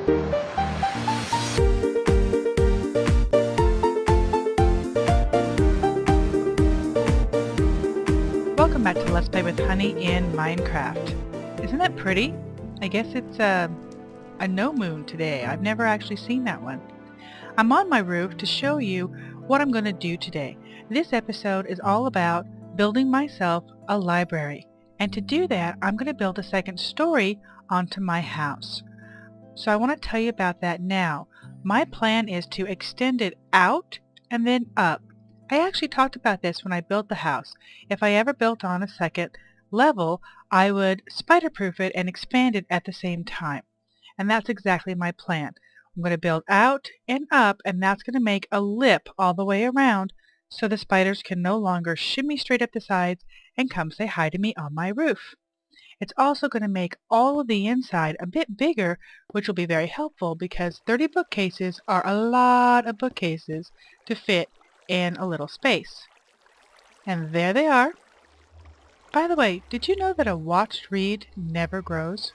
Welcome back to Let's Play with Honey in Minecraft. Isn't that pretty? I guess it's a no moon today. I've never actually seen that one. I'm on my roof to show you what I'm going to do today. This episode is all about building myself a library. And to do that, I'm going to build a second story onto my house. So I want to tell you about that now. My plan is to extend it out and then up. I actually talked about this when I built the house. If I ever built on a second level, I would spider-proof it and expand it at the same time. And that's exactly my plan. I'm going to build out and up, and that's going to make a lip all the way around so the spiders can no longer shimmy straight up the sides and come say hi to me on my roof. It's also going to make all of the inside a bit bigger, which will be very helpful because 30 bookcases are a lot of bookcases to fit in a little space. And there they are. By the way, did you know that a watched reed never grows?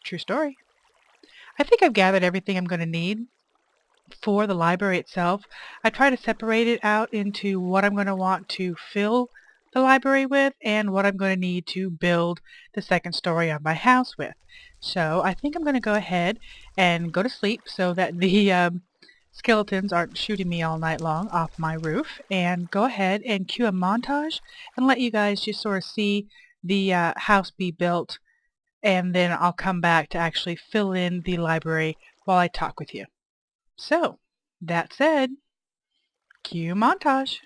True story. I think I've gathered everything I'm going to need for the library itself. I try to separate it out into what I'm going to want to fill the library with and what I'm going to need to build the second story of my house with. So I think I'm going to go ahead and go to sleep so that the skeletons aren't shooting me all night long off my roof, and go ahead and cue a montage and let you guys just sort of see the house be built, and then I'll come back to actually fill in the library while I talk with you. So, that said, cue montage.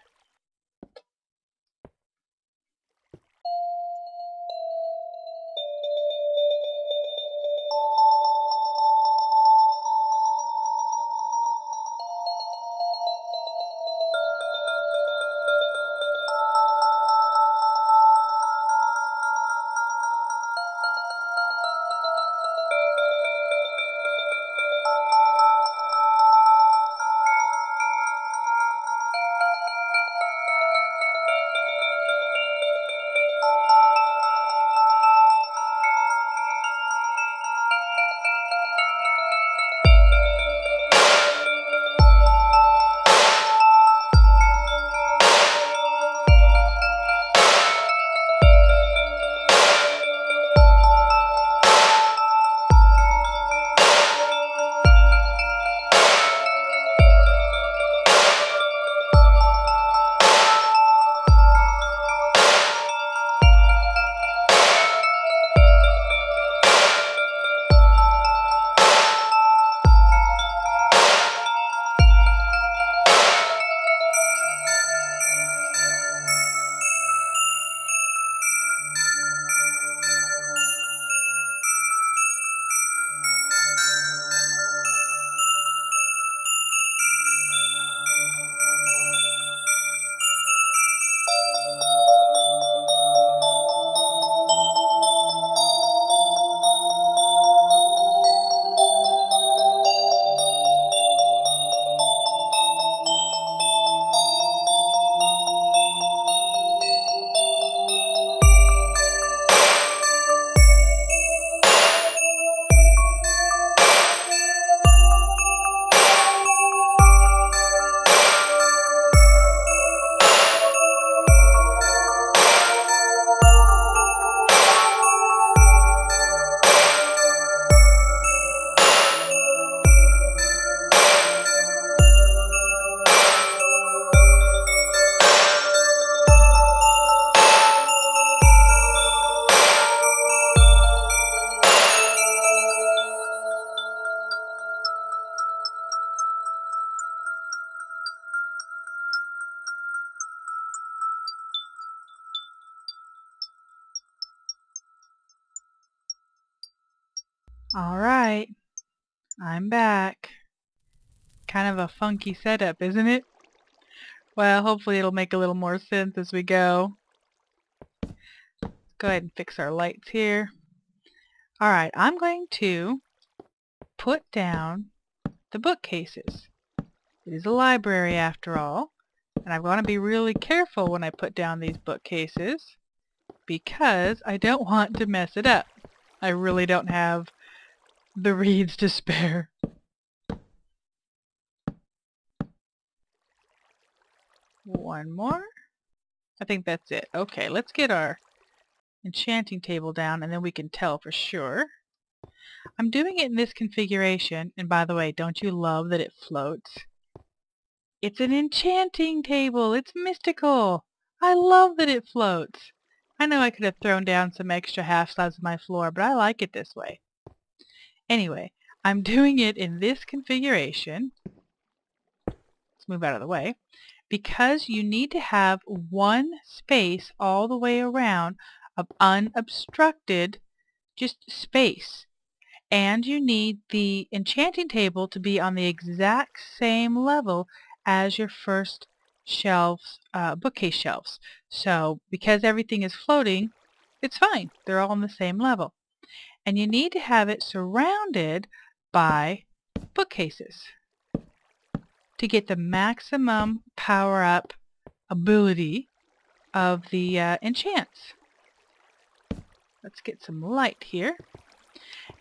Alright, I'm back. Kind of a funky setup, isn't it? Well, hopefully it'll make a little more sense as we go. Let's go ahead and fix our lights here. Alright, I'm going to put down the bookcases. It is a library after all, and I want to be really careful when I put down these bookcases because I don't want to mess it up. I really don't have the reeds to spare. One more. I think that's it. Okay, let's get our enchanting table down and then we can tell for sure. I'm doing it in this configuration, and by the way, don't you love that it floats? It's an enchanting table. It's mystical. I love that it floats. I know I could have thrown down some extra half slabs of my floor, but I like it this way. Anyway, I'm doing it in this configuration. Let's move out of the way. Because you need to have one space all the way around of unobstructed just space. And you need the enchanting table to be on the exact same level as your first shelves, bookcase shelves. So because everything is floating, it's fine. They're all on the same level. And you need to have it surrounded by bookcases to get the maximum power-up ability of the enchants. Let's get some light here.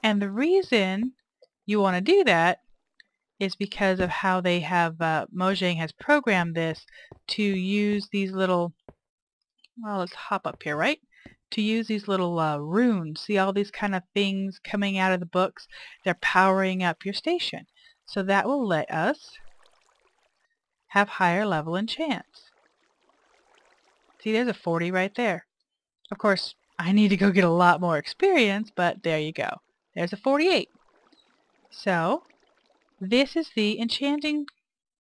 And the reason you want to do that is because of how they have, Mojang has programmed this to use these little, well, let's hop up here, right? To use these little runes. See all these kind of things coming out of the books? They're powering up your station. So that will let us have higher level enchants. See, there's a 40 right there. Of course, I need to go get a lot more experience, but there you go. There's a 48. So, this is the enchanting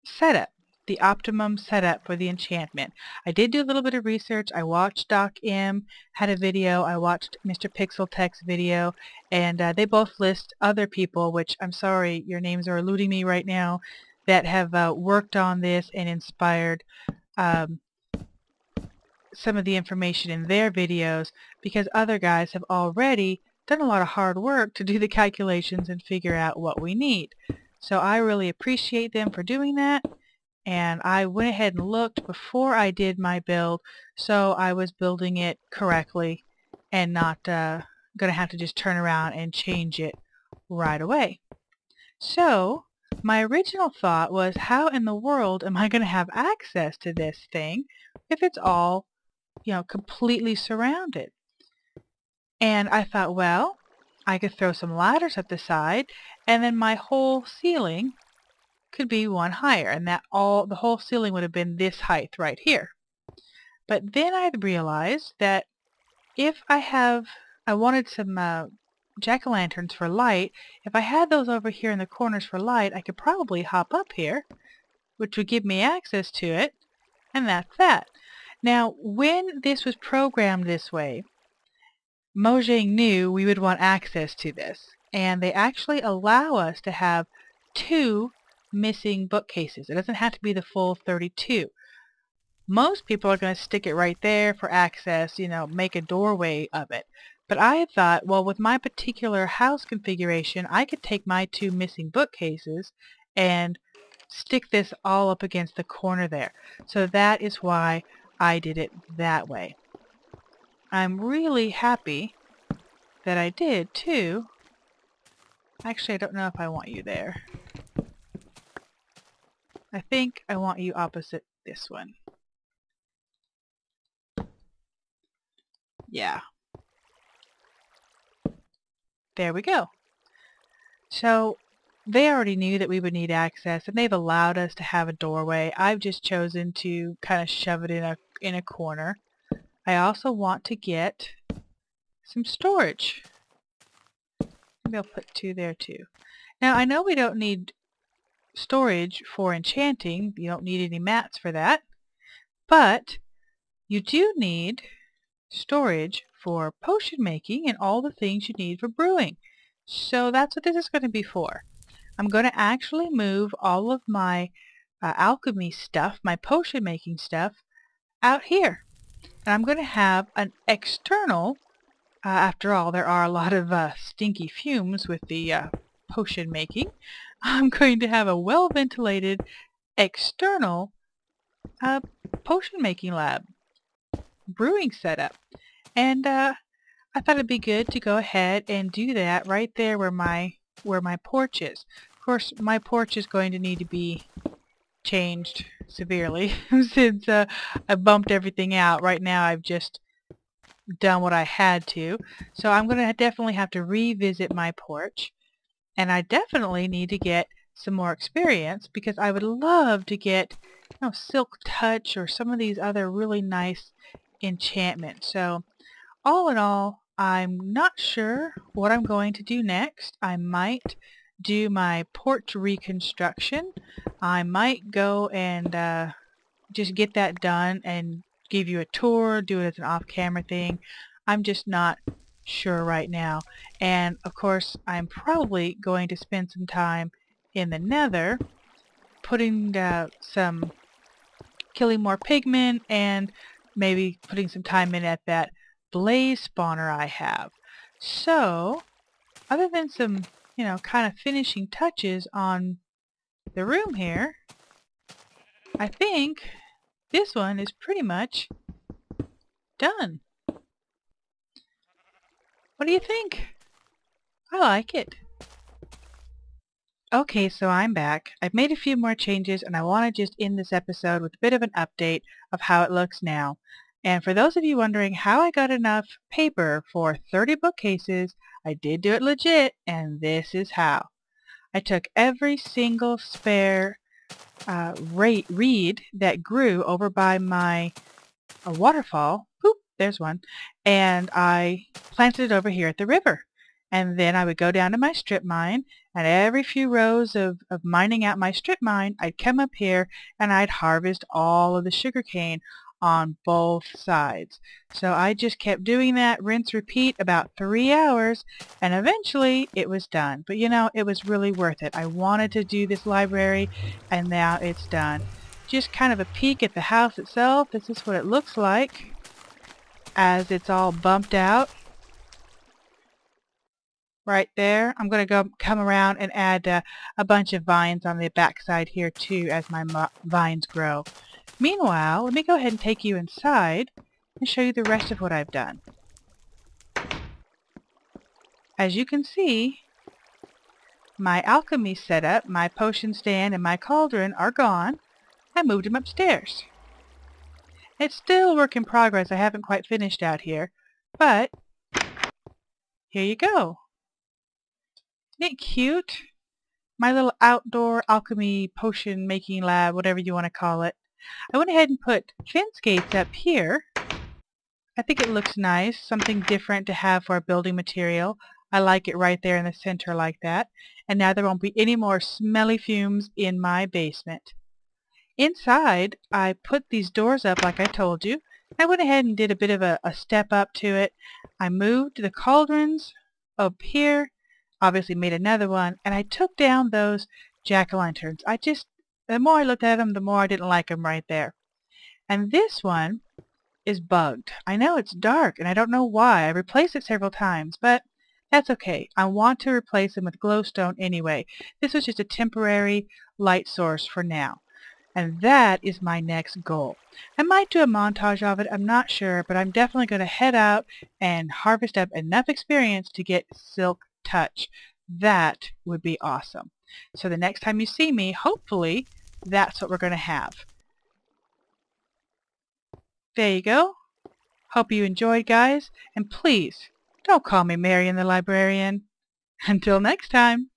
setup, the optimum setup for the enchantment. I did do a little bit of research. I watched Doc M, had a video. I watched Mr. Pixeltech's video, and they both list other people, which I'm sorry, your names are eluding me right now, that have worked on this and inspired some of the information in their videos, because other guys have already done a lot of hard work to do the calculations and figure out what we need. So I really appreciate them for doing that, and I went ahead and looked before I did my build, so I was building it correctly and not going to have to just turn around and change it right away. So my original thought was, how in the world am I going to have access to this thing if it's all, you know, completely surrounded? And I thought, well, I could throw some ladders up the side, and then my whole ceiling could be one higher, and the whole ceiling would have been this height right here. But then I realized that if I wanted some jack-o'-lanterns for light, if I had those over here in the corners for light, I could probably hop up here, which would give me access to it, and that's that. Now, when this was programmed this way, Mojang knew we would want access to this, and they actually allow us to have 2 missing bookcases. It doesn't have to be the full 32. Most people are going to stick it right there for access, you know, make a doorway of it. But I thought, well, with my particular house configuration, I could take my 2 missing bookcases and stick this all up against the corner there. So that is why I did it that way. I'm really happy that I did, too. Actually, I don't know if I want you there. I think I want you opposite this one. Yeah. There we go. So they already knew that we would need access, and they've allowed us to have a doorway. I've just chosen to kind of shove it in a corner. I also want to get some storage. Maybe I'll put 2 there too. Now I know we don't need storage for enchanting. You don't need any mats for that. But you do need storage for potion making and all the things you need for brewing. So that's what this is going to be for. I'm going to actually move all of my alchemy stuff, my potion making stuff, out here. And I'm going to have an external, after all, there are a lot of stinky fumes with the potion making. I'm going to have a well-ventilated external potion making lab, brewing setup. And I thought it'd be good to go ahead and do that right there where my where my porch is. Of course, my porch is going to need to be changed severely since I bumped everything out. Right now I've just done what I had to. So I'm going to definitely have to revisit my porch. And I definitely need to get some more experience because I would love to get Silk Touch or some of these other really nice enchantments. So all in all, I'm not sure what I'm going to do next. I might do my porch reconstruction. I might go and just get that done and give you a tour, do it as an off-camera thing. I'm just not sure right now. And of course, I'm probably going to spend some time in the Nether putting killing more pigmen and maybe putting some time in at that blaze spawner I have. So, other than some, kind of finishing touches on the room here, I think this one is pretty much done. What do you think? I like it. Okay, so I'm back. I've made a few more changes and I want to just end this episode with a bit of an update of how it looks now. And for those of you wondering how I got enough paper for 30 bookcases, I did do it legit, and this is how. I took every single spare reed that grew over by my waterfall, poop, there's one, and I planted it over here at the river. And then I would go down to my strip mine, and every few rows of mining out my strip mine, I'd come up here and I'd harvest all of the sugar cane on both sides. So I just kept doing that, rinse, repeat, about 3 hours, and eventually it was done. But it was really worth it. I wanted to do this library, and now it's done. Just kind of a peek at the house itself. This is what it looks like as it's all bumped out. Right there. I'm going to come around and add a bunch of vines on the backside here too as my vines grow. Meanwhile, let me go ahead and take you inside and show you the rest of what I've done. As you can see, my alchemy setup, my potion stand, and my cauldron are gone. I moved them upstairs. It's still a work in progress. I haven't quite finished out here, but here you go. Isn't it cute? My little outdoor alchemy potion making lab, whatever you want to call it. I went ahead and put fence gates up here. I think it looks nice, something different to have for a building material. I like it right there in the center like that. And now there won't be any more smelly fumes in my basement. Inside, I put these doors up like I told you. I went ahead and did a bit of a step up to it. I moved the cauldrons up here, obviously made another one, and I took down those jack-o'-lanterns. The more I looked at them, the more I didn't like them right there. And this one is bugged. I know it's dark, and I don't know why. I replaced it several times, but that's okay. I want to replace them with glowstone anyway. This was just a temporary light source for now. And that is my next goal. I might do a montage of it, I'm not sure, but I'm definitely going to head out and harvest up enough experience to get Silk Touch. That would be awesome. So the next time you see me, hopefully, that's what we're going to have. There you go. Hope you enjoyed, guys, and please, don't call me Marian the Librarian. Until next time.